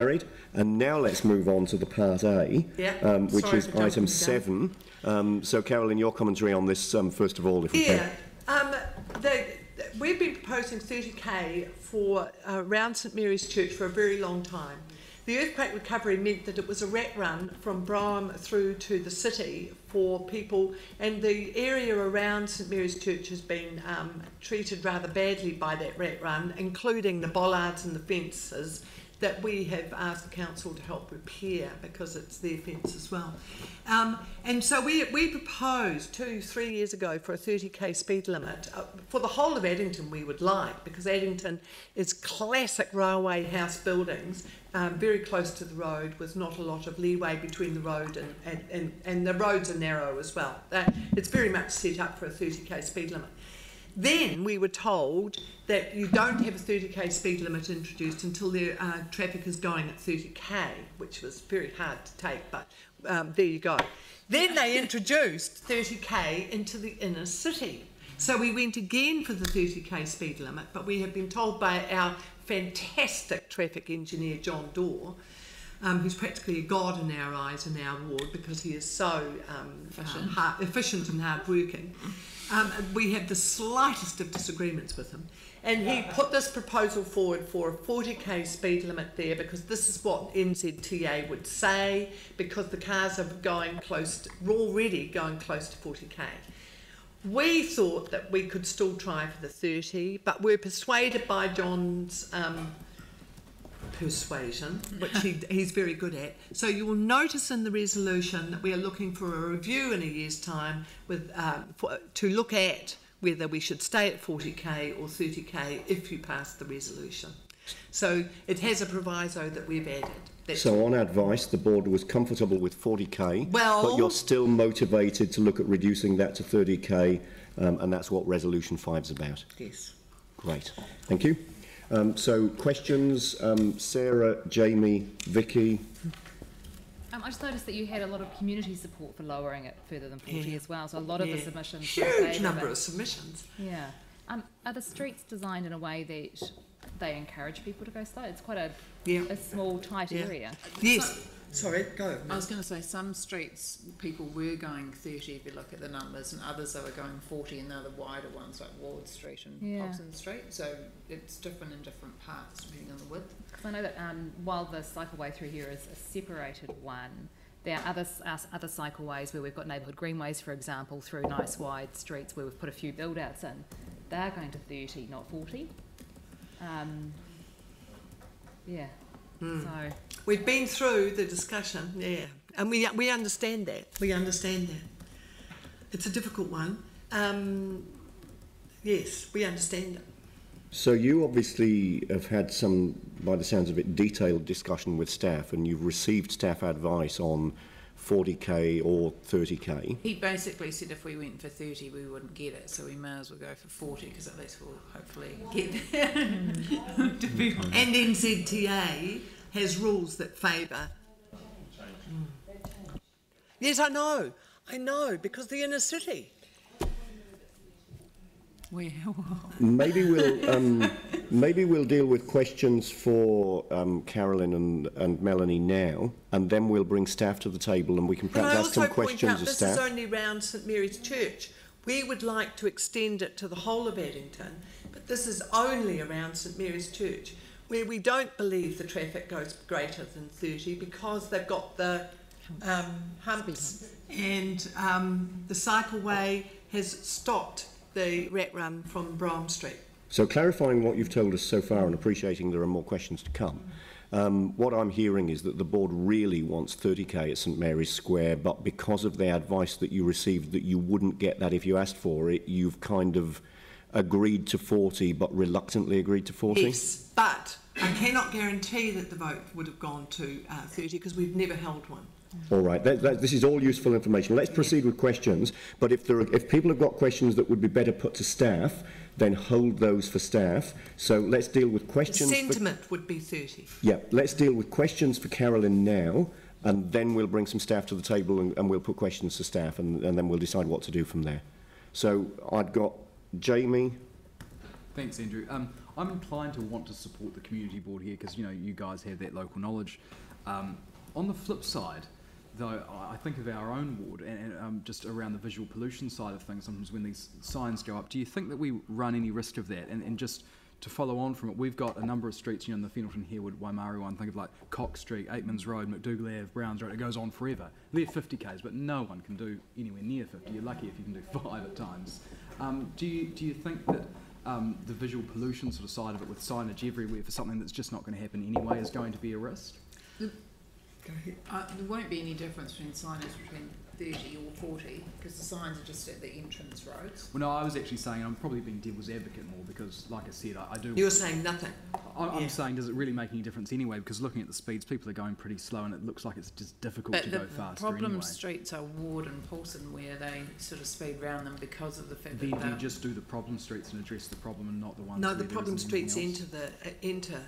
Carried. And now let's move on to the Part A, which is item 7. So, Carolyn, your commentary on this, first of all, if we can. We've been proposing 30k for around St Mary's Church for a very long time. The earthquake recovery meant that it was a rat run from Brougham through to the city for people, and the area around St Mary's Church has been treated rather badly by that rat run, including the bollards and the fences that we have asked the council to help repair because it's their fence as well. And so we proposed 2-3 years ago for a 30k speed limit for the whole of Addington. We would like, because Addington is classic railway house buildings, very close to the road, with not a lot of leeway between the road and the roads are narrow as well. It's very much set up for a 30k speed limit. Then we were told that you don't have a 30k speed limit introduced until the traffic is going at 30k, which was very hard to take, but there you go. Then they introduced 30k into the inner city. So we went again for the 30k speed limit, but we have been told by our fantastic traffic engineer, John Dorr, who's practically a god in our eyes in our ward because he is so efficient and hard-working. We have the slightest of disagreements with him. And he put this proposal forward for a 40k speed limit there because this is what NZTA would say, because the cars are already going close to 40k. We thought that we could still try for the 30, but we're persuaded by John's persuasion, which he's very good at. So you will notice in the resolution that we are looking for a review in a year's time with to look at whether we should stay at 40k or 30k if you pass the resolution. So it has a proviso that we've added. So on advice, the board was comfortable with 40k, but you're still motivated to look at reducing that to 30k, and that's what Resolution 5 is about? Yes. Great. Thank you. So questions, Sarah, Jamie, Vicky? I just noticed that you had a lot of community support for lowering it further than 40 as well, so a lot of the submissions... Huge number of submissions. Yeah. Are the streets designed in a way that they encourage people to go slow? It's quite a small, tight area. Yes. Sorry, go. I was going to say some streets people were going 30 if you look at the numbers, and others they were going 40, and they're the wider ones like Ward Street and Hobson Street. So it's different in different parts depending on the width. I know that while the cycleway through here is a separated one, there are other cycleways where we've got neighbourhood greenways, for example, through nice wide streets where we've put a few build-outs in. They're going to 30, not 40. So we've been through the discussion, and we understand that. We understand that. It's a difficult one. Yes, we understand it. So you obviously have had some, by the sounds of it, detailed discussion with staff, and you've received staff advice on 40k or 30k. He basically said if we went for 30 we wouldn't get it, so we may as well go for 40 because at least we'll hopefully get there. To be honest. And NZTA has rules that favour. Yes, I know, because the inner city. Maybe we'll deal with questions for Carolyn and Melanie now, and then we'll bring staff to the table and we can perhaps ask some questions of staff. This is only round St Mary's Church. We would like to extend it to the whole of Addington, but this is only around St Mary's Church, where we don't believe the traffic goes greater than 30 because they've got the humps and the cycleway has stopped the rat run from Brougham Street. So clarifying what you've told us so far and appreciating there are more questions to come, what I'm hearing is that the board really wants 30k at St Mary's Square, but because of the advice that you received that you wouldn't get that if you asked for it, you've kind of agreed to 40 but reluctantly agreed to 40? Yes, but I cannot guarantee that the vote would have gone to 30 because we've never held one. All right, this is all useful information. Let's proceed with questions, but if people have got questions that would be better put to staff, then hold those for staff. So let's deal with questions. The sentiment would be 30. Yeah, let's deal with questions for Carolyn now, and then we'll bring some staff to the table and we'll put questions to staff, and then we'll decide what to do from there. So I've got Jamie. Thanks, Andrew. I'm inclined to want to support the community board here because, you know, you guys have that local knowledge. On the flip side, though, I think of our own ward and just around the visual pollution side of things, sometimes when these signs go up, do you think that we run any risk of that? And just to follow on from it, we've got a number of streets, you know, in the Fenelton, Harewood, Waimaru one, think of like Cox Street, Aikmans Road, McDougall Ave, Browns Road, it goes on forever. They're 50 k's, but no one can do anywhere near 50. You're lucky if you can do 5 at times. Do you think that the visual pollution sort of side of it with signage everywhere for something that's just not going to happen anyway is going to be a risk? There won't be any difference between signage between 30 or 40 because the signs are just at the entrance roads. Well, no, I was actually saying I'm probably being devil's advocate more because, like I said, I do... You're saying nothing. I'm saying, does it really make any difference anyway? Because looking at the speeds, people are going pretty slow and it looks like it's just difficult to go faster But the problem anyway. streets are Ward and Paulson where they sort of speed round them because of the fact Then that do you just do the problem streets and address the problem and not the ones No, where the there problem isn't streets anything enter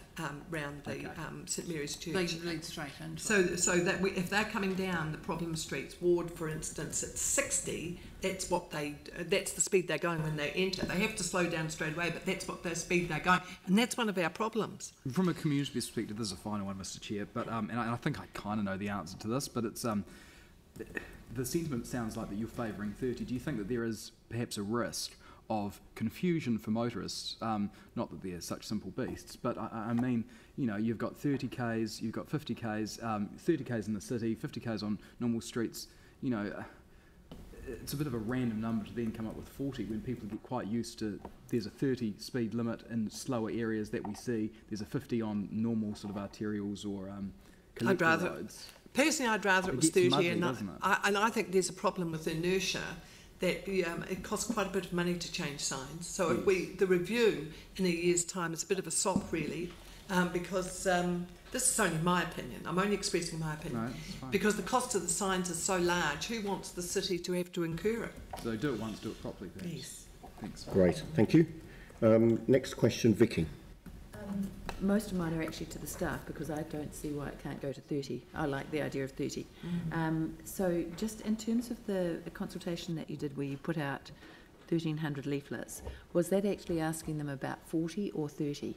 round the Okay. St Mary's Church. they lead straight into it. So that if they're coming down the problem streets, Ward, for instance, at 60, that's the speed they're going when they enter. They have to slow down straight away, but that's what their speed they're going, and that's one of our problems. From a community perspective, this is a final one, Mr. Chair, but and I think I kind of know the answer to this, but it's the sentiment sounds like that you're favouring 30. Do you think that there is perhaps a risk of confusion for motorists? Not that they're such simple beasts, but I mean, you know, you've got 30 k's, you've got 50 k's, 30 k's in the city, 50 k's on normal streets. You know, it's a bit of a random number to then come up with 40 when people get quite used to there's a 30 speed limit in slower areas that we see, there's a 50 on normal sort of arterials or collector roads. Personally, I'd rather it was gets 30, muddy, and doesn't it? I think there's a problem with inertia that it costs quite a bit of money to change signs. So if the review in a year's time is a bit of a sop, really, because this is only my opinion. I'm only expressing my opinion. No, it's fine. Because the cost of the signs is so large, who wants the city to have to incur it? So do it once, do it properly, perhaps. Yes. Thanks. Great, thank you. Next question, Vicky. Most of mine are actually to the staff because I don't see why it can't go to 30. I like the idea of 30. So just in terms of the consultation that you did where you put out 1,300 leaflets, was that actually asking them about 40 or 30?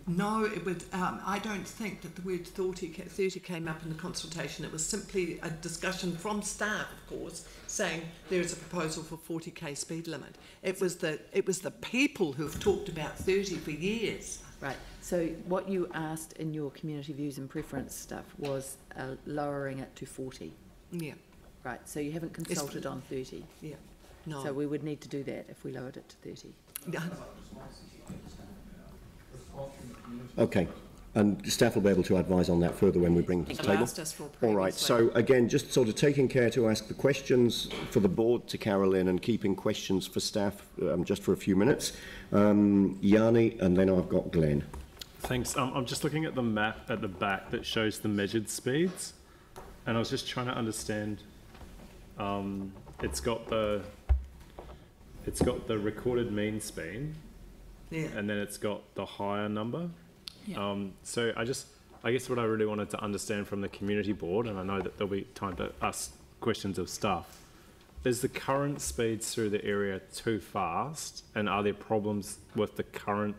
No, it would. I don't think that the word 30 came up in the consultation. It was simply a discussion from staff, of course, saying there is a proposal for 40k speed limit. It was the people who have talked about 30 for years. Right. So what you asked in your community views and preference stuff was lowering it to 40. Yeah. Right. So you haven't consulted on 30. Yeah. No. So we would need to do that if we lowered it to 30. Yeah. Okay, and staff will be able to advise on that further when we bring it to the table. All right, so again, just sort of taking care to ask the questions for the board to Carolyn and keeping questions for staff just for a few minutes. Yanni, and then I've got Glenn. Thanks. I'm just looking at the map at the back that shows the measured speeds, and I was just trying to understand. It's got the recorded mean speed. Yeah. And then it's got the higher number. Yeah. So I guess what I really wanted to understand from the community board, and I know that there'll be time to ask questions of staff, is the current speeds through the area too fast, and are there problems with the current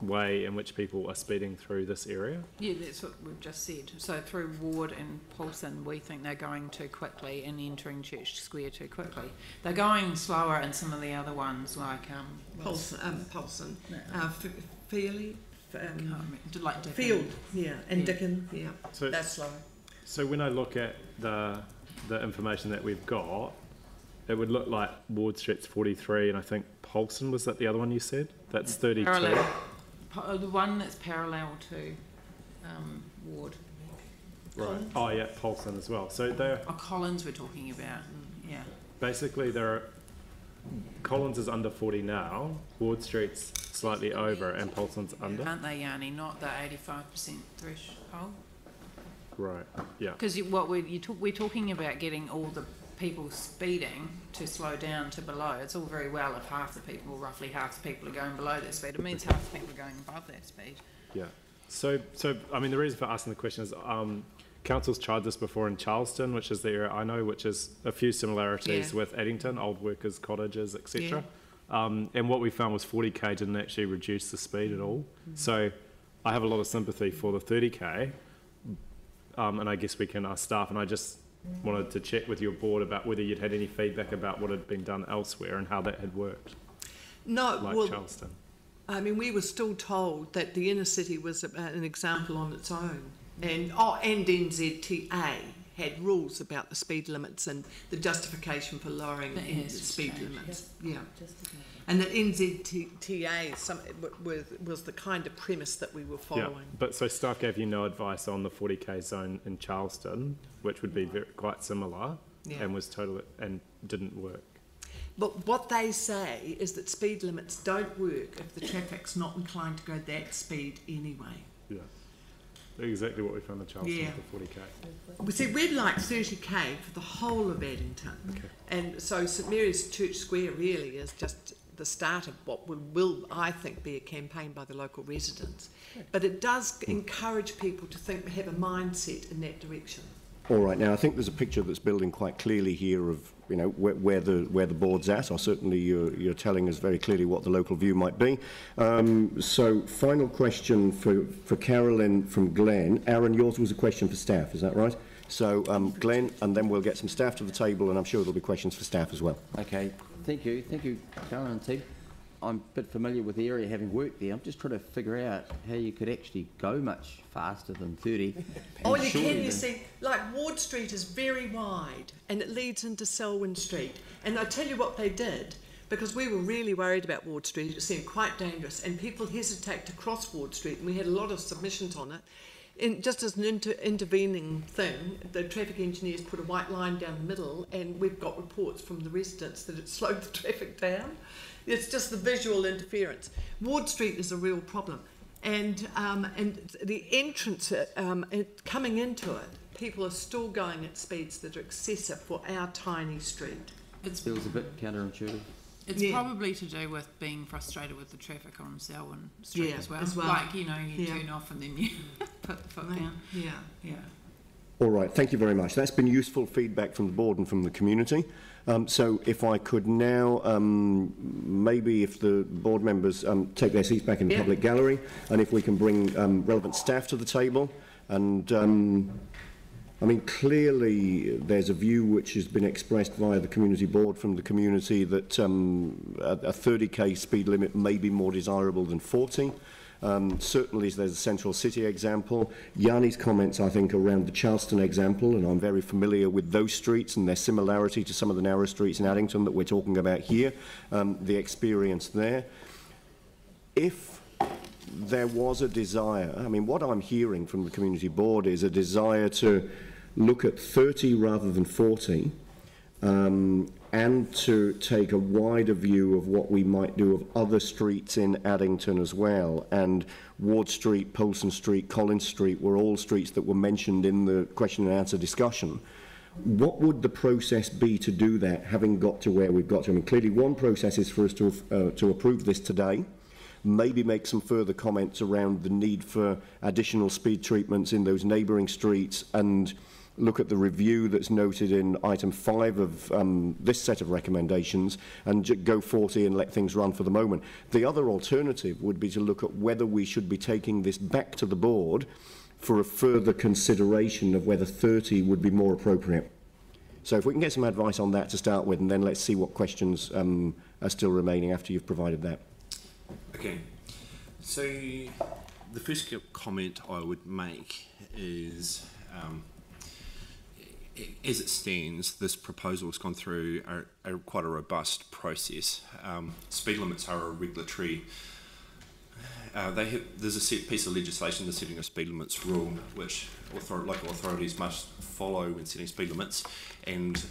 way in which people are speeding through this area? Yeah, that's what we've just said. So through Ward and Paulson, we think they're going too quickly and entering Church Square too quickly. They're going slower in some of the other ones, like Paulson, Feely, like Dickon. Field, yeah, and Yeah. Dickon, yeah. So That's slow. So when I look at the information that we've got, it would look like Ward Street's 43, and I think Paulson, was that the other one you said? That's 32. Parallel. The one that's parallel to Ward. Right. Oh yeah, Paulson as well. So they're Collins we're talking about. Yeah. basically Collins is under 40 now, Ward Street's slightly over, and Paulson's under. Aren't they, Yanni? Not the 85% threshold. Right. Yeah. Because we're talking about getting all the people speeding to slow down to below. It's all very well if roughly half the people are going below that speed. It means half the people are going above that speed. Yeah. So I mean, the reason for asking the question is council's tried this before in Charleston, which is the area I know, which is a few similarities with Addington, old workers' cottages, etc. And what we found was 40k didn't actually reduce the speed at all. So I have a lot of sympathy for the 30k, and I guess we can ask staff, and I just wanted to check with your board about whether you'd had any feedback about what had been done elsewhere and how that had worked. No, like well, Charleston. I mean, we were still told that the inner city was an example on its own, and NZTA had rules about the speed limits and the justification for lowering the speed limits. Yeah, and that NZTA was the kind of premise that we were following. Yeah, but so staff gave you no advice on the 40k zone in Charleston, which would be quite similar, and was total and didn't work. But what they say is that speed limits don't work if the traffic's not inclined to go that speed anyway. Yeah, exactly what we found in Charleston with the 40k. We see we'd like 30k for the whole of Addington, and so St Mary's Church Square really is just the start of what will I think be a campaign by the local residents. But it does encourage people to have a mindset in that direction. All right. Now, I think there's a picture that's building quite clearly here of where the board's at. Or certainly you're telling us very clearly what the local view might be. So, final question for Carolyn from Glenn. Aaron, yours was a question for staff. Is that right? So, Glenn, and then we'll get some staff to the table, and I'm sure there'll be questions for staff as well. Okay. Thank you, Carolyn and team. I'm a bit familiar with the area, having worked there. I'm just trying to figure out how you could actually go much faster than 30. Oh, you can, you see, like Ward Street is very wide and it leads into Selwyn Street. And I tell you what they did, because we were really worried about Ward Street, it seemed quite dangerous, and people hesitate to cross Ward Street, and we had a lot of submissions on it. Just as an intervening thing, the traffic engineers put a white line down the middle, and we've got reports from the residents that it slowed the traffic down. It's just the visual interference. Ward Street is a real problem, and the entrance coming into it, people are still going at speeds that are excessive for our tiny street. It feels a bit counterintuitive. It's probably to do with being frustrated with the traffic on Selwyn Street as well. Like, you turn off and then you put the foot down. Yeah. All right, thank you very much. That's been useful feedback from the board and from the community. So if I could now, maybe if the board members take their seats back in the public gallery, and if we can bring relevant staff to the table. And I mean, clearly there's a view which has been expressed via the community board from the community that a 30k speed limit may be more desirable than 40. Certainly there's a central city example. Yanni's comments, I think, around the Charleston example, and I'm very familiar with those streets and their similarity to some of the narrow streets in Addington that we're talking about here, the experience there. If there was a desire, I mean, what I'm hearing from the community board is a desire to look at 30 rather than 40, and to take a wider view of what we might do of other streets in Addington as well. And Ward Street, Polson Street, Collins Street were all streets that were mentioned in the question and answer discussion. What would the process be to do that, having got to where we've got to? I mean, clearly one process is for us to approve this today, maybe make some further comments around the need for additional speed treatments in those neighbouring streets, and look at the review that's noted in item 5 of this set of recommendations and go 40 and let things run for the moment. The other alternative would be to look at whether we should be taking this back to the board for a further consideration of whether 30 would be more appropriate. So if we can get some advice on that to start with, and then let's see what questions are still remaining after you've provided that. Okay, so the first comment I would make is as it stands, this proposal has gone through quite a robust process. Speed limits are a regulatory. There's a set piece of legislation, the setting of speed limits rule, which local authorities must follow when setting speed limits, and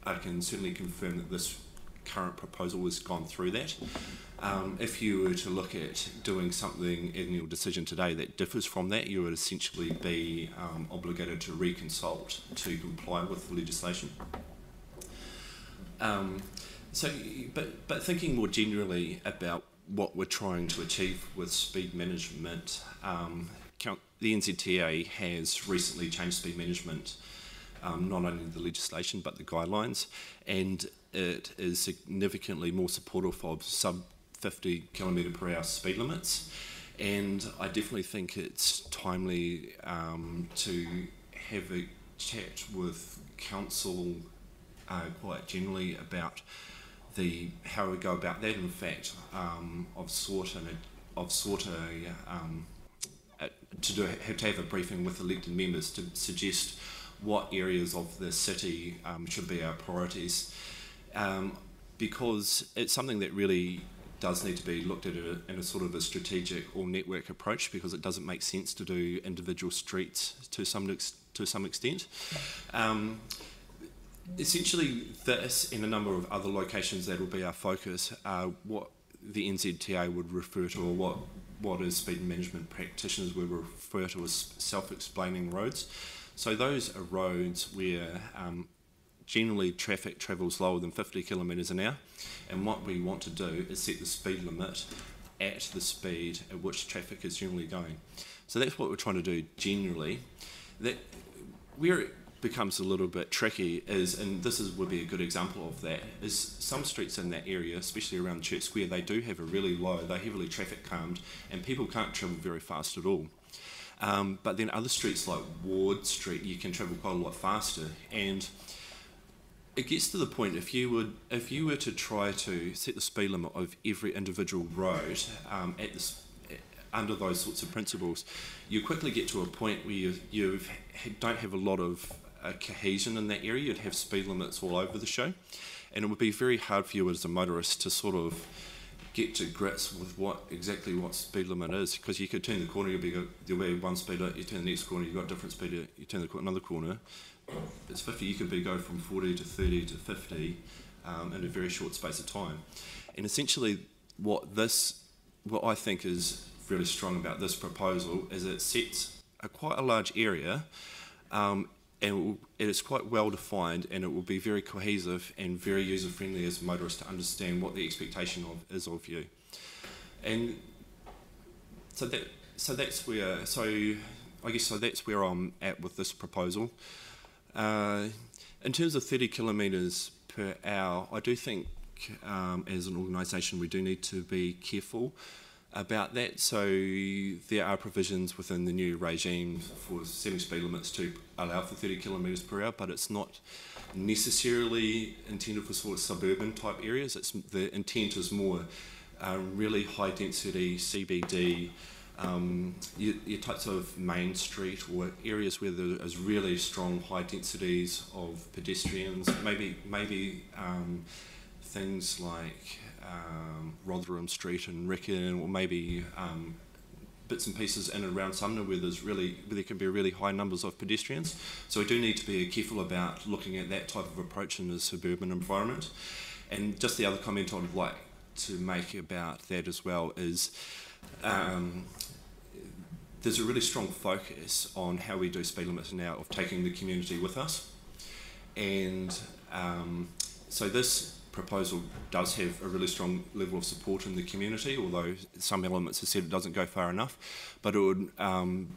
I can certainly confirm that this current proposal has gone through that. If you were to look at doing something in your decision today that differs from that, you would essentially be obligated to reconsult to comply with the legislation. But thinking more generally about what we're trying to achieve with speed management, the NZTA has recently changed speed management not only the legislation but the guidelines, and it is significantly more supportive of sub 50 km/h speed limits. And I definitely think it's timely to have a chat with council quite generally about how we go about that. In fact, I've sought to have a briefing with elected members to suggest what areas of the city should be our priorities, because it's something that really does need to be looked at in a sort of a strategic or network approach, because it doesn't make sense to do individual streets to some extent. Essentially, this and a number of other locations that will be our focus are what the NZTA would refer to, or what as speed management practitioners would refer to as self-explaining roads. So those are roads where generally traffic travels lower than 50 kilometres an hour, and what we want to do is set the speed limit at the speed at which traffic is generally going. So that's what we're trying to do generally. That where it becomes a little bit tricky is, and would be a good example of that, is some streets in that area, especially around Church Square, they do have a really low, they're heavily traffic calmed, and people can't travel very fast at all. But then other streets like Ward Street, you can travel quite a lot faster, and it gets to the point, if you were to try to set the speed limit of every individual road under those sorts of principles, you quickly get to a point where you don't have a lot of cohesion in that area. You'd have speed limits all over the show, and it would be very hard for you as a motorist to sort of get to grips with what speed limit is, because you could turn the corner, there'll be one speed limit, you turn the next corner, you've got a different speed limit, you turn another corner, it's 50, you could go from 40 to 30 to 50 in a very short space of time. And essentially what I think is really strong about this proposal is it sets quite a large area, and it's quite well defined, and it will be very cohesive and very user friendly as motorists to understand what the expectation is of you. And so that's where I'm at with this proposal. In terms of 30 kilometres per hour, I do think as an organisation we do need to be careful about that. So there are provisions within the new regime for setting speed limits to allow for 30 kilometres per hour, but it's not necessarily intended for sort of suburban type areas. The intent is more really high density CBD, your types of main street or areas where there is really strong high densities of pedestrians, maybe things like Rotherham Street and Wrekin, or maybe bits and pieces in and around Sumner where there can be really high numbers of pedestrians. So we do need to be careful about looking at that type of approach in a suburban environment. And just the other comment I'd like to make about that as well is there's a really strong focus on how we do speed limits now of taking the community with us. And so this proposal does have a really strong level of support in the community, although some elements have said it doesn't go far enough. But it would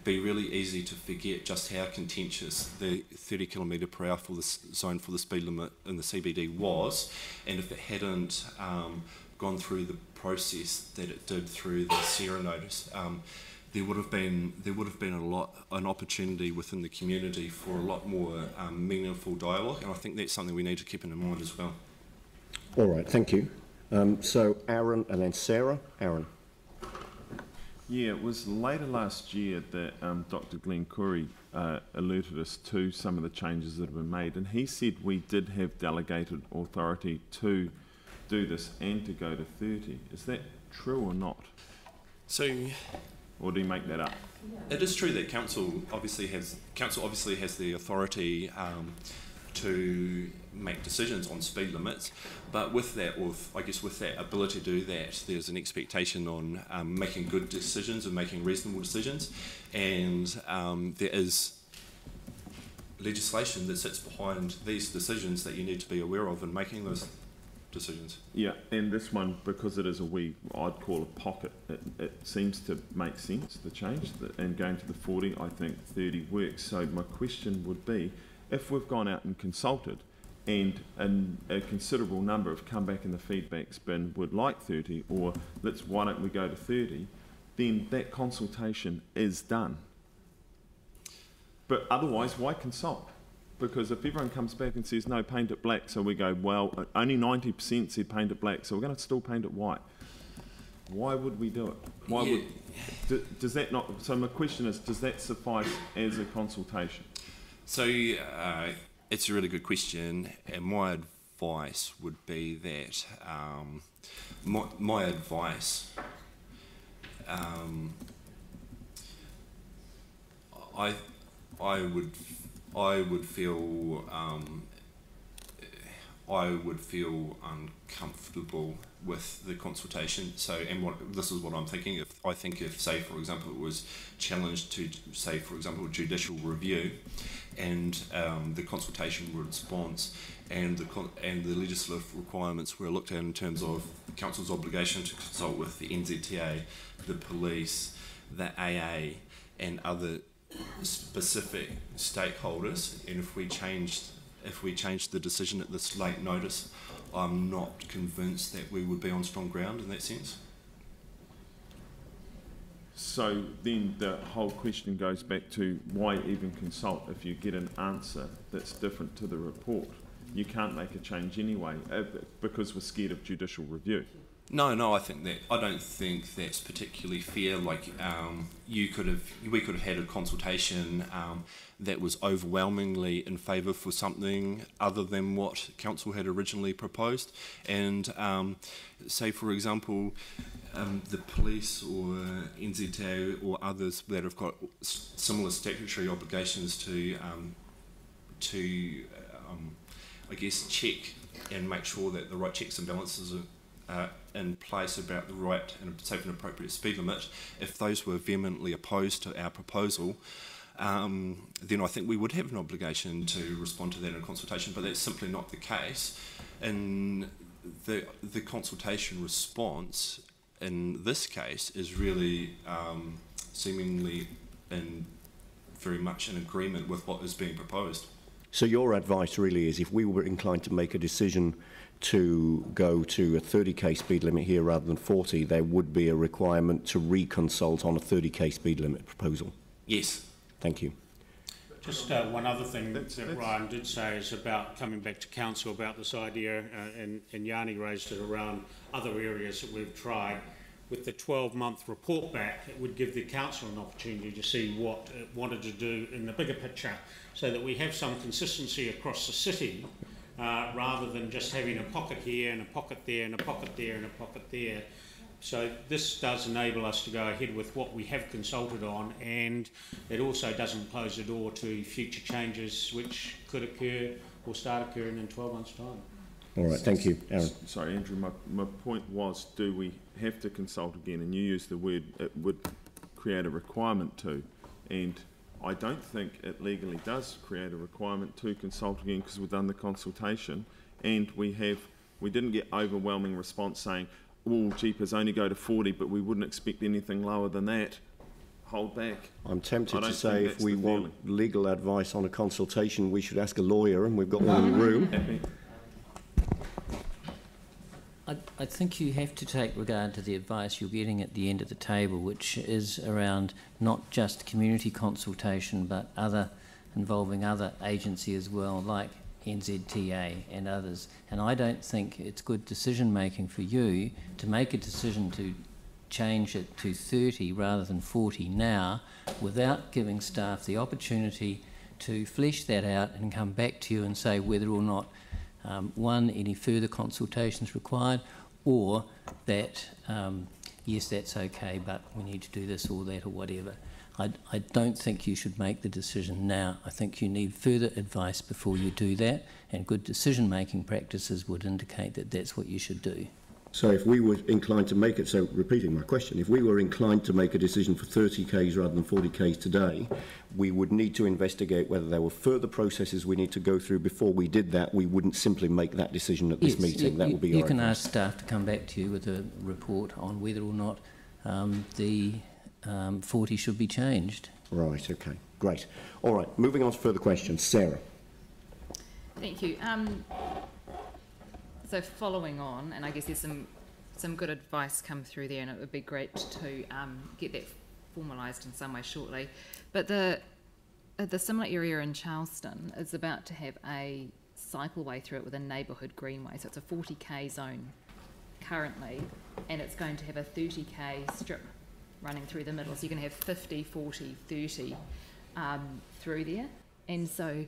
be really easy to forget just how contentious the 30 km/h for this zone for the speed limit in the CBD was, and if it hadn't gone through the process that it did through the SERA notice, there would have been an opportunity within the community for a lot more meaningful dialogue, and I think that's something we need to keep in mind as well. All right, thank you. So Aaron and then Sarah. Aaron. Yeah, it was later last year that Dr. Glenn Curry alerted us to some of the changes that have been made, and he said we did have delegated authority to do this and to go to 30. Is that true or not? Or do you make that up? It is true that council obviously has the authority to make decisions on speed limits, but with that ability to do that, there's an expectation on making good decisions and making reasonable decisions, and there is legislation that sits behind these decisions that you need to be aware of in making those decisions. Yeah, and this one, because it is I'd call a pocket, it seems to make sense, the change, and going to the 40, I think 30 works. So my question would be, if we've gone out and consulted and a considerable number have come back in the feedback's been would like 30, or why don't we go to 30, then that consultation is done. But otherwise, why consult? Because if everyone comes back and says, no, paint it black, so we go, well, only 90% said paint it black, so we're going to still paint it white. Why would we do it? Why would, does that not, so my question is, does that suffice as a consultation? So it's a really good question, and my advice would be that my advice, I would feel uncomfortable with the consultation. So, and this is what I'm thinking. If, say, for example, it was challenged to, say, for example, judicial review, and the consultation response and the legislative requirements were looked at in terms of the council's obligation to consult with the NZTA, the police, the AA, and other specific stakeholders, and if we changed the decision at this late notice, I'm not convinced that we would be on strong ground in that sense. So then the whole question goes back to why even consult if you get an answer that's different to the report? You can't make a change anyway because we're scared of judicial review. No, I don't think that's particularly fair. Like we could have had a consultation that was overwhelmingly in favour for something other than what council had originally proposed, and say for example, the police or NZTA or others that have got similar statutory obligations to I guess check and make sure that the right checks and balances are in place about the right and safe and appropriate speed limit. If those were vehemently opposed to our proposal, then I think we would have an obligation to respond to that in consultation, but that's simply not the case. And the consultation response in this case is really seemingly very much in agreement with what is being proposed. So your advice really is, if we were inclined to make a decision to go to a 30k speed limit here rather than 40, there would be a requirement to reconsult on a 30k speed limit proposal? Yes. Thank you. Just one other thing that Ryan did say is about coming back to council about this idea, and Yanni raised it around other areas that we've tried. With the 12-month report back, it would give the council an opportunity to see what it wanted to do in the bigger picture, so that we have some consistency across the city, rather than just having a pocket here and a pocket there and a pocket there and a pocket there. So this does enable us to go ahead with what we have consulted on, and it also doesn't close the door to future changes which could occur or start occurring in 12 months' time. All right, thank you. Aaron. Sorry, Andrew, my point was, do we have to consult again? And you used the word it would create a requirement to, and I don't think it legally does create a requirement to consult again, because we've done the consultation and we didn't get overwhelming response saying, oh, jeepers, only go to 40, but we wouldn't expect anything lower than that. Hold back. I'm tempted to say if we want legal advice on a consultation, we should ask a lawyer, and we've got one in the room. I think you have to take regard to the advice you're getting at the end of the table, which is around not just community consultation, but involving other agency as well, like NZTA and others. And I don't think it's good decision making for you to make a decision to change it to 30 rather than 40 now, without giving staff the opportunity to flesh that out and come back to you and say whether or not one, any further consultations required, or that yes, that's okay, but we need to do this or that or whatever. I don't think you should make the decision now. I think you need further advice before you do that, and good decision-making practices would indicate that that's what you should do. So if we were inclined to make it, so repeating my question, if we were inclined to make a decision for 30k's rather than 40k's today, we would need to investigate whether there were further processes we need to go through before we did that. We wouldn't simply make that decision at this meeting. That would be you can ask staff to come back to you with a report on whether or not the 40 should be changed. Right, okay, great. All right, moving on to further questions. Sarah. Thank you. So following on, and I guess there's some good advice come through there, and it would be great to get that formalised in some way shortly. But the similar area in Charleston is about to have a cycleway through it with a neighbourhood greenway. So it's a 40k zone currently, and it's going to have a 30k strip running through the middle. So you're going to have 50, 40, 30 through there. And so,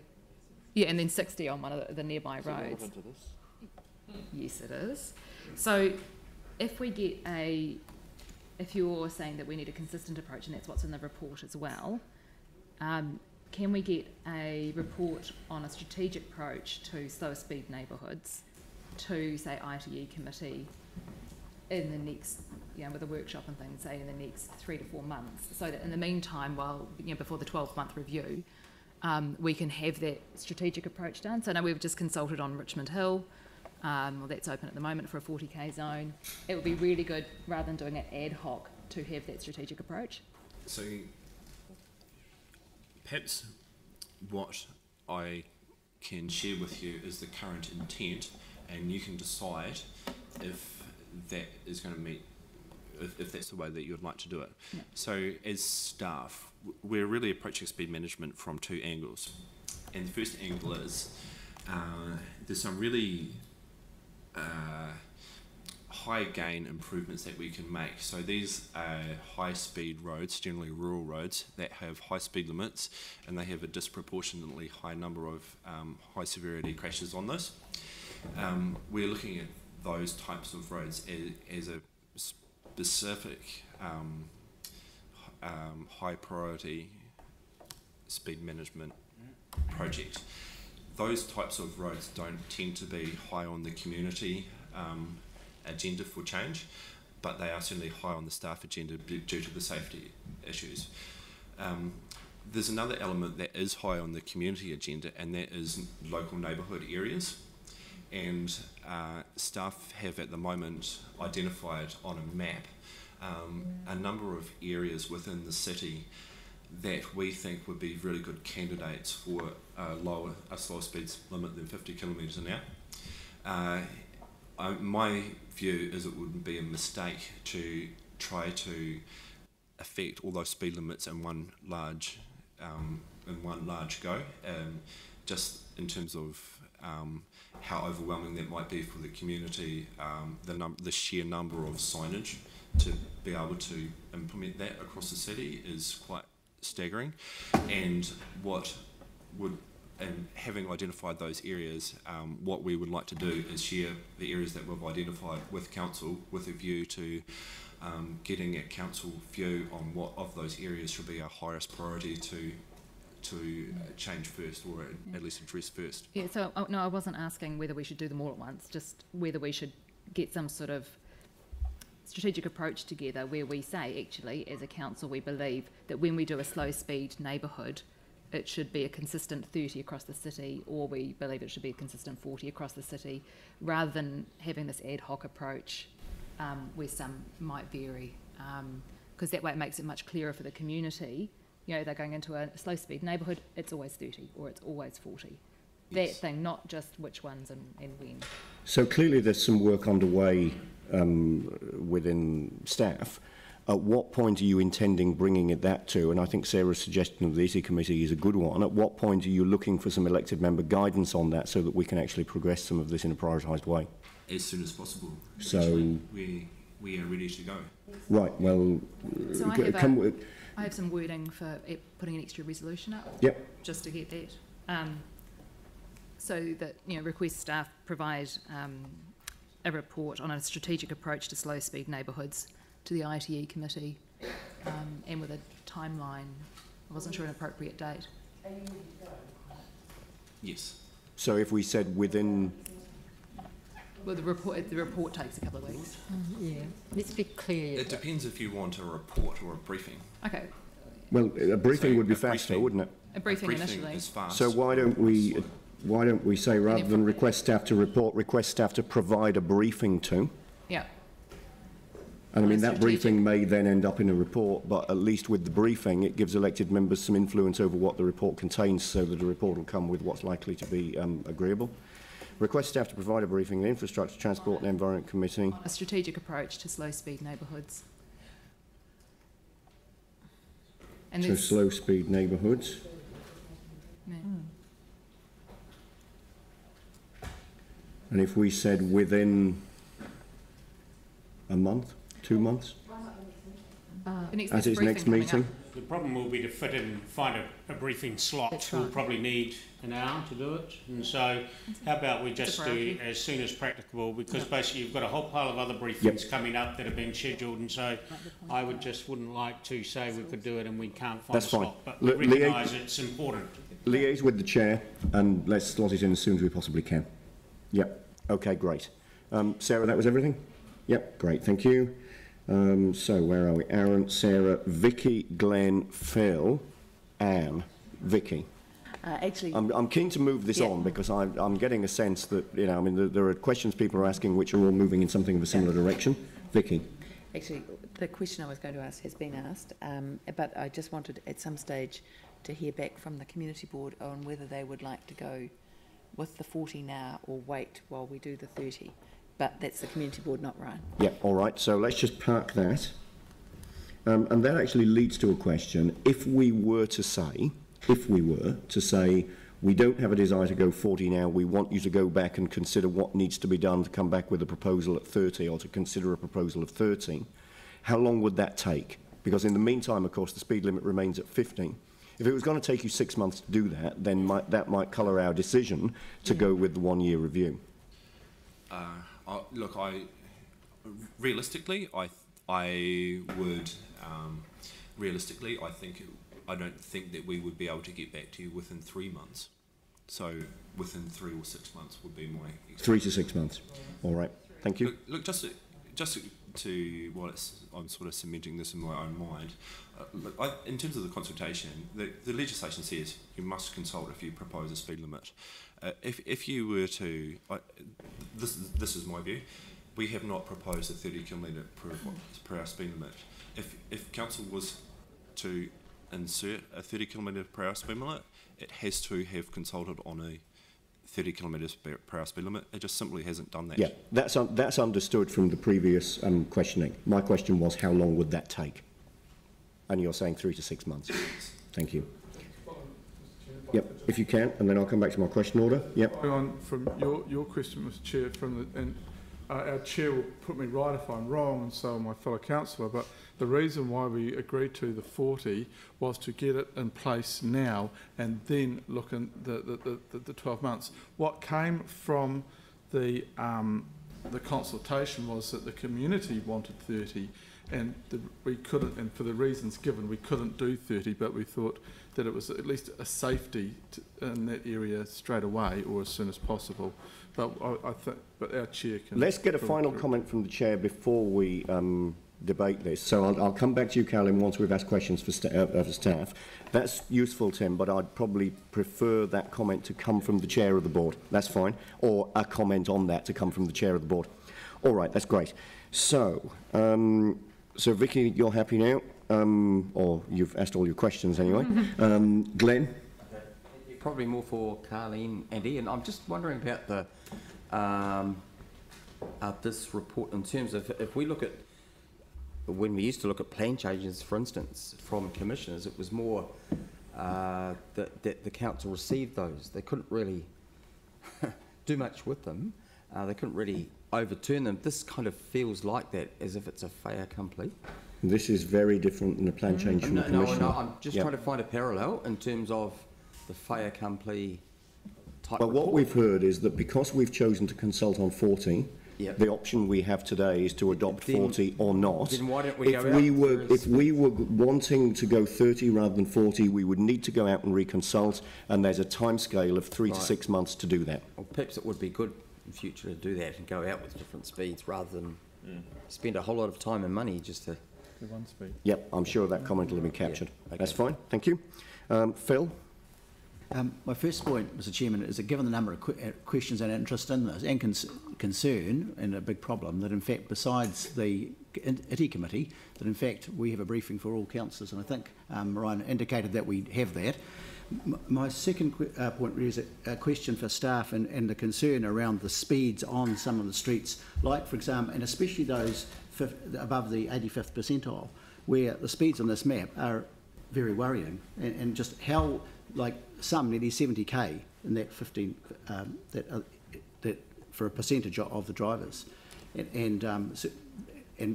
yeah, and then 60 on one of the nearby roads. Yes, it is. So if we get if you're saying that we need a consistent approach, and that's what's in the report as well, can we get a report on a strategic approach to slower speed neighbourhoods to, say, ITE committee in the next, with a workshop and things, say in the next 3 to 4 months, so that in the meantime, while, before the 12-month review, we can have that strategic approach done. So I know we've just consulted on Richmond Hill. Well, that's open at the moment for a 40k zone. It would be really good, rather than doing it ad hoc, to have that strategic approach. So perhaps what I can share with you is the current intent, and you can decide if that is going to meet, if that's the way that you'd like to do it. Yeah. So as staff, we're really approaching speed management from 2 angles. And the first angle is there's some really high gain improvements that we can make. So these are high speed roads, generally rural roads, that have high speed limits, and they have a disproportionately high number of high severity crashes on those. We're looking at those types of roads as a specific high priority speed management project. Those types of roads don't tend to be high on the community agenda for change, but they are certainly high on the staff agenda due to the safety issues. There's another element that is high on the community agenda, and that is local neighbourhood areas. And staff have at the moment identified on a map a number of areas within the city that we think would be really good candidates for a slower speeds limit than 50 kilometres an hour. My view is it would be a mistake to try to affect all those speed limits in one large go, just in terms of how overwhelming that might be for the community, the sheer number of signage to be able to implement that across the city is quite staggering. And having identified those areas, what we would like to do is share the areas that we've identified with council, with a view to getting a council view on what of those areas should be our highest priority to change first, or at least address first. Yeah, so no, I wasn't asking whether we should do them all at once, just whether we should get some sort of strategic approach together where we say, actually, as a council, we believe that when we do a slow speed neighbourhood, it should be a consistent 30 across the city, or we believe it should be a consistent 40 across the city, rather than having this ad hoc approach where some might vary, because that way it makes it much clearer for the community. They're going into a slow speed neighbourhood, it's always 30 or it's always 40. Yes. That thing, not just which ones and when. So clearly there's some work underway within staff. At what point are you intending bringing that to? And I think Sarah's suggestion of the EC committee is a good one. At what point are you looking for some elected member guidance on that so that we can actually progress some of this in a prioritised way? As soon as possible. So we are ready to go. Right, well, so I have some wording for putting an extra resolution up. Yep. Just to get that. So that, request staff provide a report on a strategic approach to slow speed neighbourhoods to the ITE committee, and with a timeline. I wasn't sure an appropriate date. Yes. So if we said within... Well, the report takes a couple of weeks. Yeah, let's be clear. It depends if you want a report or a briefing. Okay. Well, a briefing would be faster, wouldn't it? A briefing initially. Is fast. So why don't we say, rather than request staff to report, request staff to provide a briefing to? Yeah. And I mean, that briefing may then end up in a report, but at least with the briefing, it gives elected members some influence over what the report contains, so that the report will come with what's likely to be agreeable. Request staff to provide a briefing in the Infrastructure, Transport and Environment Committee. A strategic approach to slow-speed neighbourhoods. And So slow-speed neighbourhoods. Yeah. And if we said within a month, 2 months, at its next meeting? The problem will be to fit in, find a briefing slot. That's We'll right. probably need an hour to do it. And so how about we just do as soon as practicable, because basically you've got a whole pile of other briefings coming up that have been scheduled, and so I wouldn't like to say we could do it and we can't find a slot. But we recognise it's important. Liaise with the chair and let's slot it in as soon as we possibly can. Yep. Okay, great. Sarah, that was everything? Yep, great, thank you. So where are we? Aaron, Sarah, Vicky, Glenn, Phil, Anne, Vicky. Actually, I'm keen to move this on because I'm getting a sense that, you know, I mean, there are questions people are asking which are all moving in something of a similar direction. Vicky. Actually, the question I was going to ask has been asked, but I just wanted at some stage to hear back from the community board on whether they would like to go with the 40 now or wait while we do the 30. But that's the community board, not Ryan. Yeah, all right, so let's just park that. And that actually leads to a question. If we were to say, we don't have a desire to go 40 now, we want you to go back and consider what needs to be done to come back with a proposal at 30 or to consider a proposal of 30, how long would that take? Because in the meantime, of course, the speed limit remains at 15. If it was going to take you 6 months to do that, then that might colour our decision to go with the 1 year review. Look, realistically, I don't think that we would be able to get back to you within 3 months. So within 3 or 6 months would be my 3 to 6 months. All right. Thank you. Look, just to I'm sort of cementing this in my own mind. In terms of the consultation, the legislation says you must consult if you propose a speed limit. If you were to, this is my view, we have not proposed a 30 km per hour speed limit. If council was to insert a 30 km per hour speed limit, it has to have consulted on a 30 kilometres per hour speed limit. It just simply hasn't done that. Yeah, that's understood from the previous questioning. My question was, how long would that take? And you're saying 3 to 6 months. Thank you. Yep, if you can, and then I'll come back to my question order. Yep. On from your question, Mr. Chair, our chair will put me right if I'm wrong, and so will my fellow councillor, but the reason why we agreed to the 40 was to get it in place now and then look in the 12 months. What came from the consultation was that the community wanted 30, and we couldn't, and for the reasons given, we couldn't do 30, but we thought that it was at least a safety in that area straight away or as soon as possible. But I think, but our chair can. Let's get a final comment from the chair before we debate this. So I'll come back to you, Carolyn, once we've asked questions for staff. That's useful, Tim, but I'd probably prefer that comment to come from the chair of the board. That's fine. Or a comment on that to come from the chair of the board. All right, that's great. So, so Vicky, you're happy now? Or you've asked all your questions anyway. Glenn? Probably more for Carleen and Ian. I'm just wondering about this report in terms of if we look at when we used to look at plan changes, for instance, from commissioners, it was more that the council received those. They couldn't really do much with them. They couldn't really overturn them. This kind of feels like that, as if it's a fait accompli. This is very different than a plan change from the commissioner. No, I'm just trying to find a parallel in terms of the fait accompli type Well, report. what we've heard is that because we've chosen to consult on 40, the option we have today is to adopt 40 or not. Then why don't we if we were wanting to go 30 rather than 40, we would need to go out and reconsult, and there's a timescale of 3 to 6 months to do that. Well, perhaps it would be good in future to do that and go out with different speeds rather than spend a whole lot of time and money just to... one speed. Yep, I'm sure that comment will have been captured. Okay. That's fine, thank you. Phil? My first point, Mr. Chairman, is that given the number of questions and interest in this and concern and a big problem, that in fact besides the ITI committee that in fact we have a briefing for all councillors, and I think Ryan indicated that we have that. My second point really is a question for staff and the concern around the speeds on some of the streets, like for example, and especially those above the 85th percentile, where the speeds on this map are very worrying, and just how, like some nearly 70k in that 15 that for a percentage of the drivers, and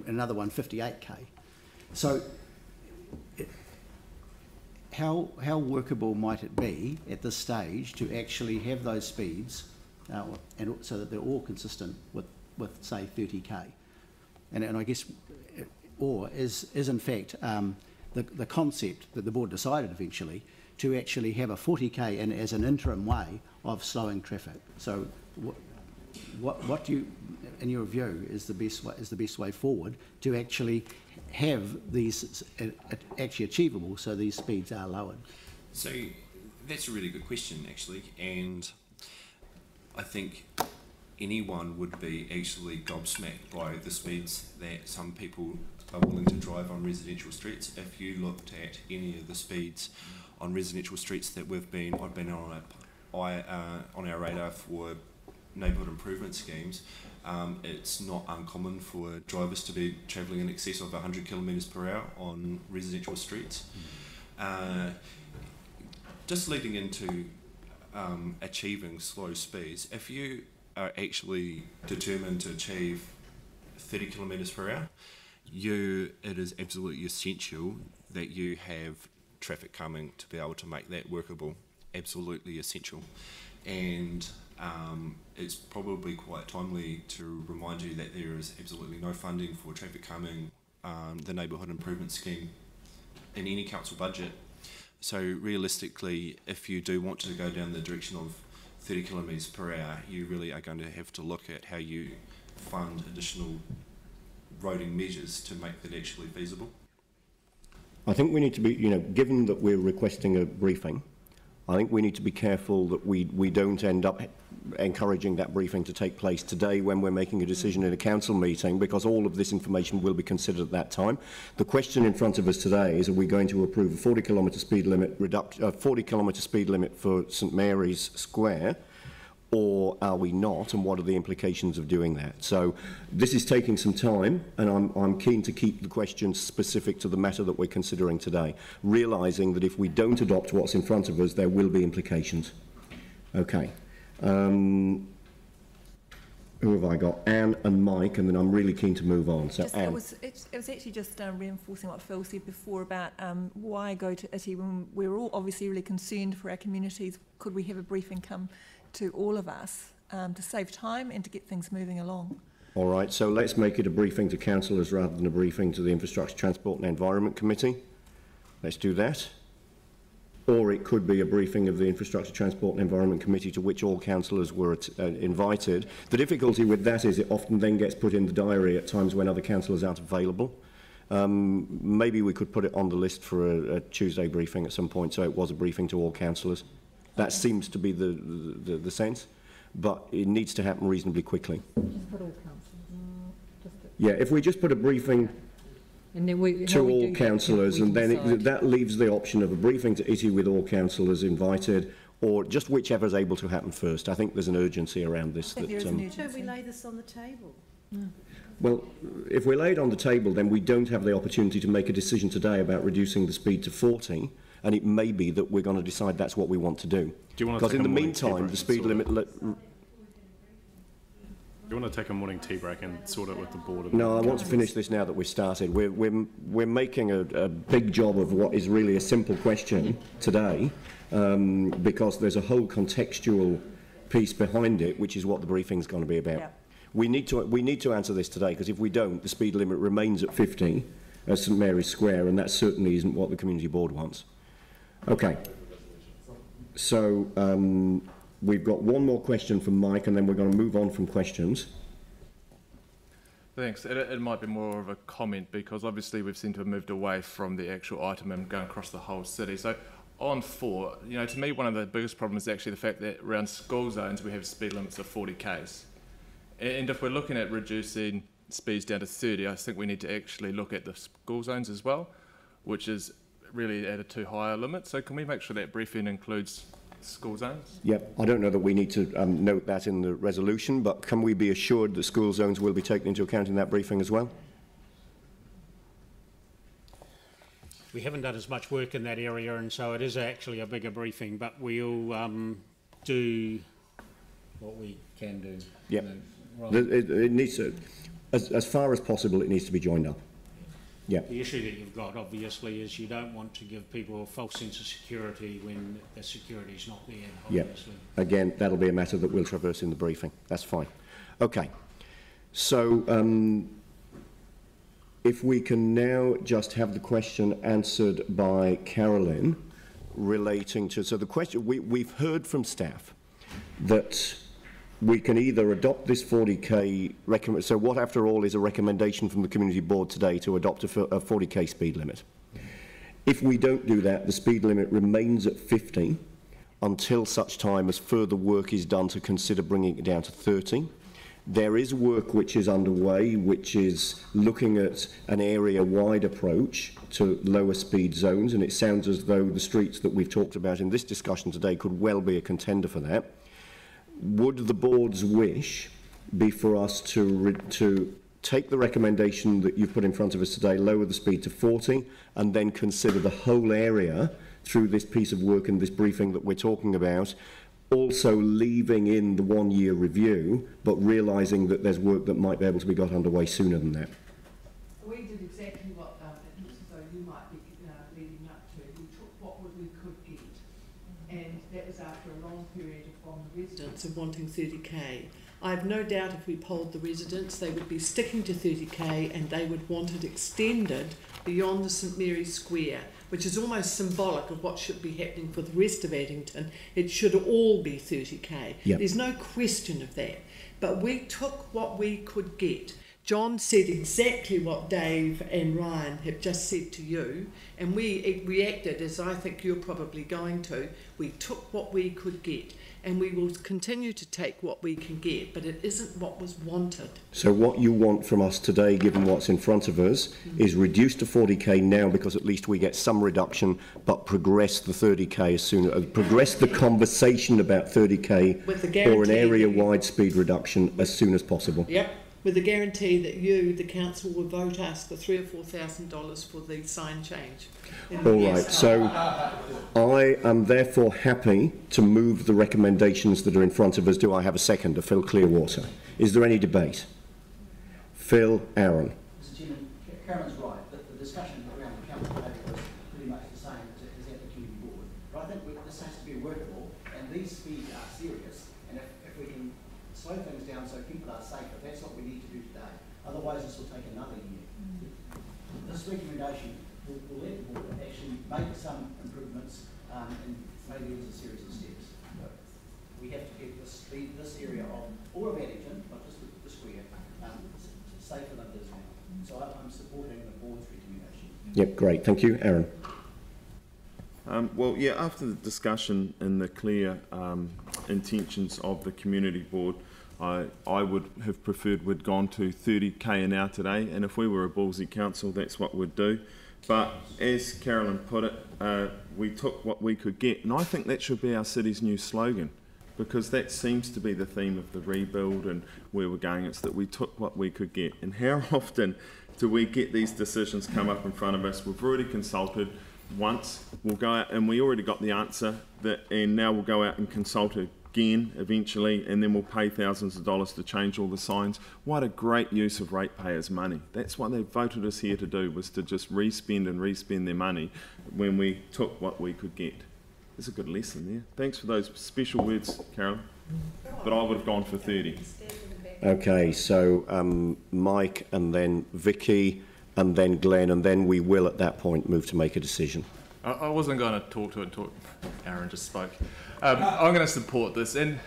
another one 58k. So how workable might it be at this stage to actually have those speeds, and so that they're all consistent with say 30k, and I guess, or is in fact the concept that the board decided eventually to actually have a 40k in as an interim way of slowing traffic. So what do you, in your view, is the best way forward to actually have these actually achievable, so these speeds are lowered? So that's a really good question, actually, and I think anyone would be actually gobsmacked by the speeds that some people are willing to drive on residential streets. If you looked at any of the speeds on residential streets that I've been on our radar for neighbourhood improvement schemes, it's not uncommon for drivers to be travelling in excess of 100 kilometres per hour on residential streets. Just leading into achieving slow speeds, if you are actually determined to achieve 30 kilometres per hour, it is absolutely essential that you have traffic coming to be able to make that workable. Absolutely essential. And it's probably quite timely to remind you that there is absolutely no funding for traffic calming, the neighbourhood improvement scheme, in any council budget. So realistically, if you do want to go down the direction of 30 kilometres per hour, you really are going to have to look at how you fund additional roading measures to make that actually feasible. I think we need to be, given that we're requesting a briefing, I think we need to be careful that we don't end up encouraging that briefing to take place today when we're making a decision in a council meeting, because all of this information will be considered at that time. The question in front of us today is, are we going to approve a 40 kilometre speed limit speed limit for St Mary's Square, or are we not, and what are the implications of doing that? So this is taking some time, and I'm keen to keep the questions specific to the matter that we're considering today, realising that if we don't adopt what's in front of us, there will be implications. Okay. Who have I got? Anne and Mike, and then I'm really keen to move on. So Anne. It was actually just reinforcing what Phil said before about why go to ITI when we're all obviously really concerned for our communities. Could we have a briefing come to all of us to save time and to get things moving along? All right, so let's make it a briefing to councillors rather than a briefing to the Infrastructure, Transport and Environment Committee. Let's do that. Or it could be a briefing of the Infrastructure, Transport and Environment Committee to which all councillors were invited. The difficulty with that is it often then gets put in the diary at times when other councillors aren't available. Maybe we could put it on the list for a Tuesday briefing at some point, so it was a briefing to all councillors. That seems to be the sense, but it needs to happen reasonably quickly. Just put all councillors. Yeah, if we just put a briefing and then to all councillors, and then that leaves the option of a briefing to ITI with all councillors invited, or just whichever is able to happen first. I think there's an urgency around this. Don't we lay this on the table? No. Well, if we lay it on the table, then we don't have the opportunity to make a decision today about reducing the speed to 40, and it may be that we're going to decide that's what we want to do. Because in the meantime, the speed limit... Do you want to take a morning tea break and sort it with the board? No, I want to finish this now that we've started. We're making a big job of what is really a simple question today, because there's a whole contextual piece behind it, which is what the briefing's going to be about. Yeah. We need to answer this today, because if we don't, the speed limit remains at 50 at St Mary's Square, and that certainly isn't what the community board wants. Okay. So we've got one more question from Mike, and then we're going to move on from questions. Thanks. It might be more of a comment, because obviously we've seemed to have moved away from the actual item and going across the whole city. So on 4, to me one of the biggest problems is actually the fact that around school zones we have speed limits of 40 k's. And if we're looking at reducing speeds down to 30, I think we need to actually look at the school zones as well, which is really at a too high a limit. So can we make sure that briefing includes school zones? Yep, I don't know that we need to note that in the resolution, but can we be assured that school zones will be taken into account in that briefing as well? We haven't done as much work in that area, and so it is actually a bigger briefing, but we'll do what we can do. Yep. It needs to, as far as possible, it needs to be joined up. Yeah. The issue that you've got, obviously, is you don't want to give people a false sense of security when the security is not there, obviously. Yeah. Again, that'll be a matter that we'll traverse in the briefing. That's fine. Okay. So, if we can now just have the question answered by Carolyn relating to, so the question, we've heard from staff that we can either adopt this 40k recommend. So what, after all, is a recommendation from the community board today to adopt a 40k speed limit? If we don't do that, the speed limit remains at 50 until such time as further work is done to consider bringing it down to 30. There is work which is underway, which is looking at an area-wide approach to lower speed zones, and it sounds as though the streets that we've talked about in this discussion today could well be a contender for that. Would the board's wish be for us to take the recommendation that you've put in front of us today, lower the speed to 40, and then consider the whole area through this piece of work and this briefing that we're talking about, also leaving in the 1-year review, but realising that there's work that might be able to be got underway sooner than that? We did exactly what it looks as though you might be leading up to. We took what we could get, and that was after a long period from the residents of wanting 30k. I have no doubt if we polled the residents, they would be sticking to 30k, and they would want it extended beyond the St Mary's Square, which is almost symbolic of what should be happening for the rest of Addington. It should all be 30k. Yep. There's no question of that. But we took what we could get. John said exactly what Dave and Ryan have just said to you, and we reacted as I think you're probably going to. We took what we could get, and we will continue to take what we can get, but it isn't what was wanted. So what you want from us today, given what's in front of us, is reduce to 40k now, because at least we get some reduction, but progress the 30k as soon as, progress the conversation about 30k or an area-wide speed reduction as soon as possible. Yep. With the guarantee that you, the council, will vote us for $3,000 or $4,000 for the sign change. All right, so I am therefore happy to move the recommendations that are in front of us. Do I have a seconder? Phil Clearwater. Is there any debate? Phil, Aaron. Mr Chairman, Carolyn's right, that the discussion around the council table was pretty much the same as at the community board. But I think this has to be workable, and these speeds are serious, and if we can slow things down so people are safer, that's what we need to do today. Otherwise, this will take another year. This recommendation will let the board actually make some improvements, and maybe there's a series of steps. But we have to get this area of all of Addington, not just the square, safer than it is now. So I'm supporting the board's recommendation. Yep, great. Thank you. Aaron. Well, yeah, after the discussion and the clear intentions of the community board, I would have preferred we'd gone to 30k an hour today, and if we were a ballsy council, that's what we'd do. But as Carolyn put it, we took what we could get, and I think that should be our city's new slogan, because that seems to be the theme of the rebuild and where we're going. It's that we took what we could get. And how often do we get these decisions come up in front of us? We've already consulted once, we'll go out and we already got the answer, and now we'll go out and consult again eventually, and then we'll pay thousands of dollars to change all the signs. What a great use of ratepayers' money. That's what they voted us here to do, was to just re-spend and re-spend their money when we took what we could get. There's a good lesson there. Thanks for those special words, Carolyn. But I would have gone for 30. Okay, so Mike, and then Vicky, and then Glenn, and then we will at that point move to make a decision. I wasn't going to talk to it until Aaron just spoke. I'm going to support this, and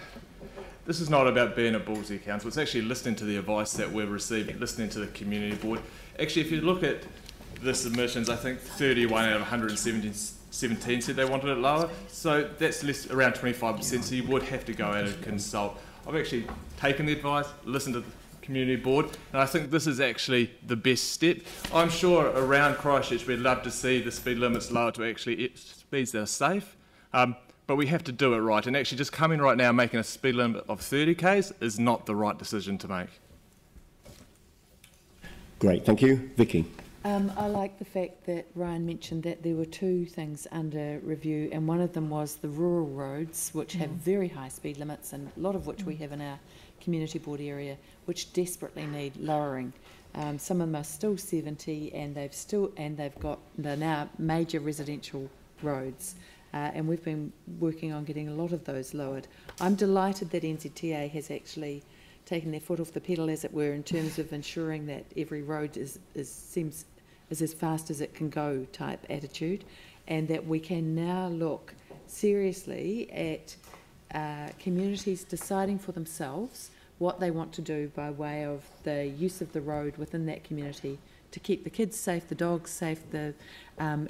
this is not about being a ballsy council. It's actually listening to the advice that we've received, listening to the community board. Actually, if you look at the submissions, I think 31 out of 117 said they wanted it lower, so that's less, around 25%, so you would have to go out and consult. I've actually taken the advice, listened to the community board, and I think this is actually the best step. I'm sure around Christchurch we'd love to see the speed limits lower to actually speeds that are safe, but we have to do it right, and actually just coming right now making a speed limit of 30 k's is not the right decision to make. Great, thank you. Vicky. I like the fact that Ryan mentioned that there were two things under review, and one of them was the rural roads, which have very high speed limits, and a lot of which we have in our community board area, which desperately need lowering. Some of them are still 70, and they're now major residential roads, and we've been working on getting a lot of those lowered. I'm delighted that NZTA has actually taken their foot off the pedal, as it were, in terms of ensuring that every road is as fast as it can go type attitude, and that we can now look seriously at communities deciding for themselves what they want to do by way of the use of the road within that community to keep the kids safe, the dogs safe,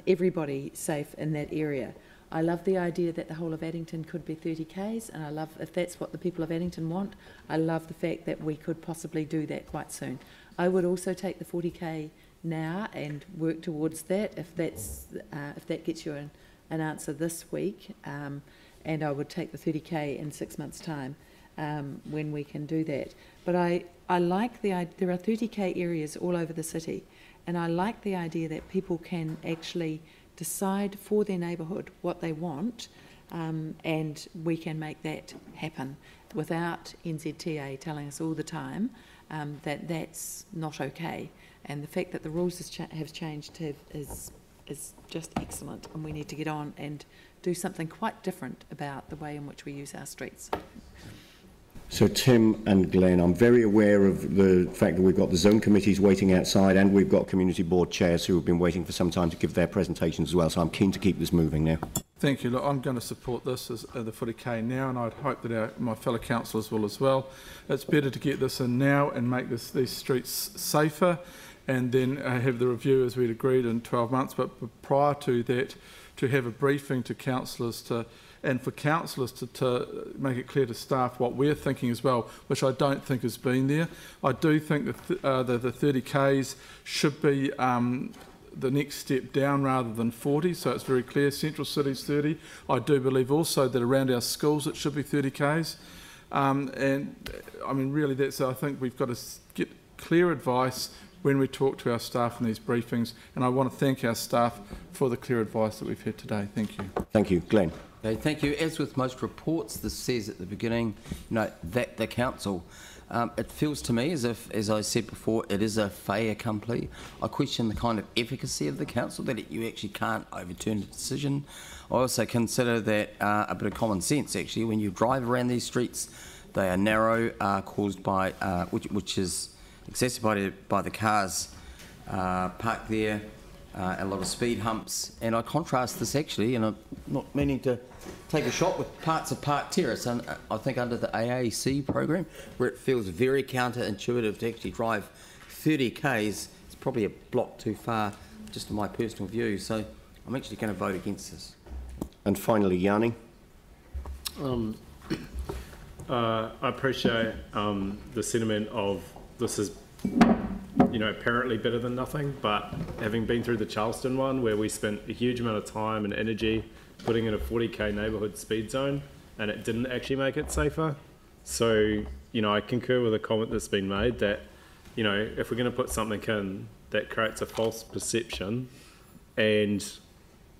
everybody safe in that area. I love the idea that the whole of Addington could be 30 k's, and I love, if that's what the people of Addington want, I love the fact that we could possibly do that quite soon. I would also take the 40k now and work towards that if that gets you an answer this week, and I would take the 30k in 6 months' time when we can do that. But I like there are 30k areas all over the city, and I like the idea that people can actually decide for their neighbourhood what they want, and we can make that happen without NZTA telling us all the time that that's not okay. And the fact that the rules have changed is just excellent, and we need to get on and do something quite different about the way in which we use our streets. So Tim and Glenn, I'm very aware of the fact that we've got the zone committees waiting outside, and we've got community board chairs who have been waiting for some time to give their presentations as well, so I'm keen to keep this moving now. Thank you. Look, I'm going to support this as the 40k now, and I'd hope that my fellow councillors will as well. It's better to get this in now and make these streets safer, and then have the review as we'd agreed in 12 months, but prior to that, to have a briefing to councillors and for councillors to make it clear to staff what we're thinking as well, which I don't think has been there. I do think that the 30k's should be the next step down rather than 40, so it's very clear. Central City's 30. I do believe also that around our schools it should be 30k's. And I mean, really, I think we've got to get clear advice when we talk to our staff in these briefings, and I want to thank our staff for the clear advice that we've had today. Thank you. Thank you. Glenn. Okay, thank you. As with most reports, this says at the beginning, that the council, it feels to me as if, as I said before, it is a fait accompli. I question the kind of efficacy of the council, that you actually can't overturn a decision. I also consider that a bit of common sense, actually. When you drive around these streets, they are narrow, caused by, which is exacerbated by the cars parked there, a lot of speed humps, and I contrast this actually, and I'm not meaning to take a shot, with parts of Park Terrace, and I think under the AAC program, where it feels very counterintuitive to actually drive 30 k's, it's probably a block too far, just in my personal view, so I'm actually going to vote against this. And finally, Yanni. I appreciate the sentiment of this is, apparently better than nothing, but having been through the Charleston one, where we spent a huge amount of time and energy putting in a 40k neighbourhood speed zone, and it didn't actually make it safer. So, I concur with a comment that's been made that, if we're going to put something in that creates a false perception, and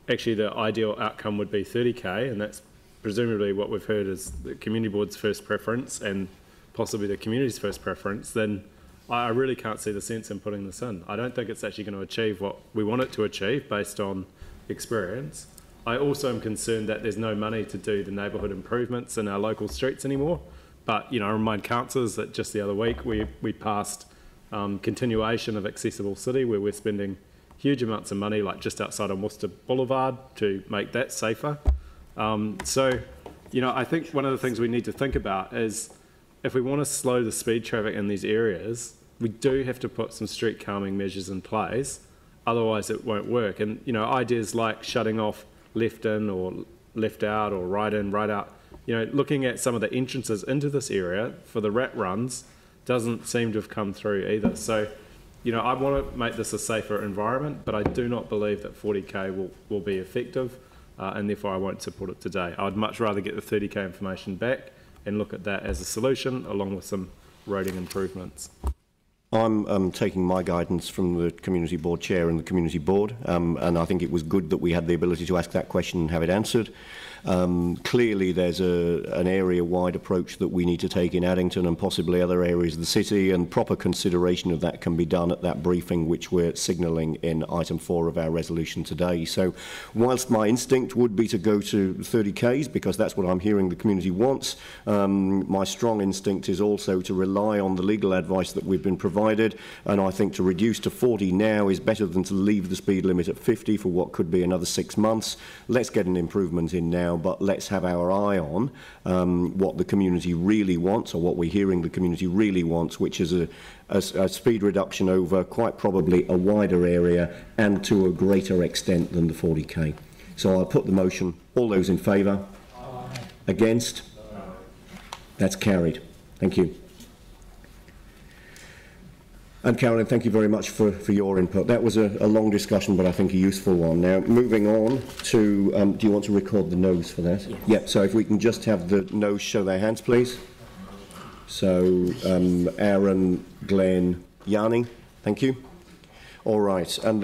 actually the ideal outcome would be 30k, and that's presumably what we've heard is the community board's first preference and possibly the community's first preference, then I really can't see the sense in putting this in. I don't think it's actually going to achieve what we want it to achieve based on experience. I also am concerned that there's no money to do the neighbourhood improvements in our local streets anymore. But, I remind councillors that just the other week we passed continuation of Accessible City, where we're spending huge amounts of money, like just outside of Worcester Boulevard, to make that safer. I think one of the things we need to think about is, if we want to slow the speed traffic in these areas, we do have to put some street calming measures in place, otherwise it won't work. And ideas like shutting off left in or left out, or right in, right out, looking at some of the entrances into this area for the rat runs, doesn't seem to have come through either. So, you know, I want to make this a safer environment, but I do not believe that 40k will be effective, and therefore I won't support it today. I'd much rather get the 30k information back and look at that as a solution, along with some roading improvements. I'm taking my guidance from the Community Board Chair and the Community Board, and I think it was good that we had the ability to ask that question and have it answered. Clearly there's an area-wide approach that we need to take in Addington and possibly other areas of the city, and proper consideration of that can be done at that briefing which we're signalling in item 4 of our resolution today. So whilst my instinct would be to go to 30Ks because that's what I'm hearing the community wants, my strong instinct is also to rely on the legal advice that we've been provided, and I think to reduce to 40 now is better than to leave the speed limit at 50 for what could be another 6 months. Let's get an improvement in now, but let's have our eye on what the community really wants, or what we're hearing the community really wants, which is a speed reduction over quite probably a wider area and to a greater extent than the 40k. So I'll put the motion. All those in favour? Aye. Against? No. That's carried. Thank you. And Carolyn, thank you very much for your input. That was a long discussion, but I think a useful one. Now, moving on to, do you want to record the noes for that? Yes. Yep, so if we can just have the noes show their hands, please. So, Aaron, Glenn, Yanni, thank you. All right. And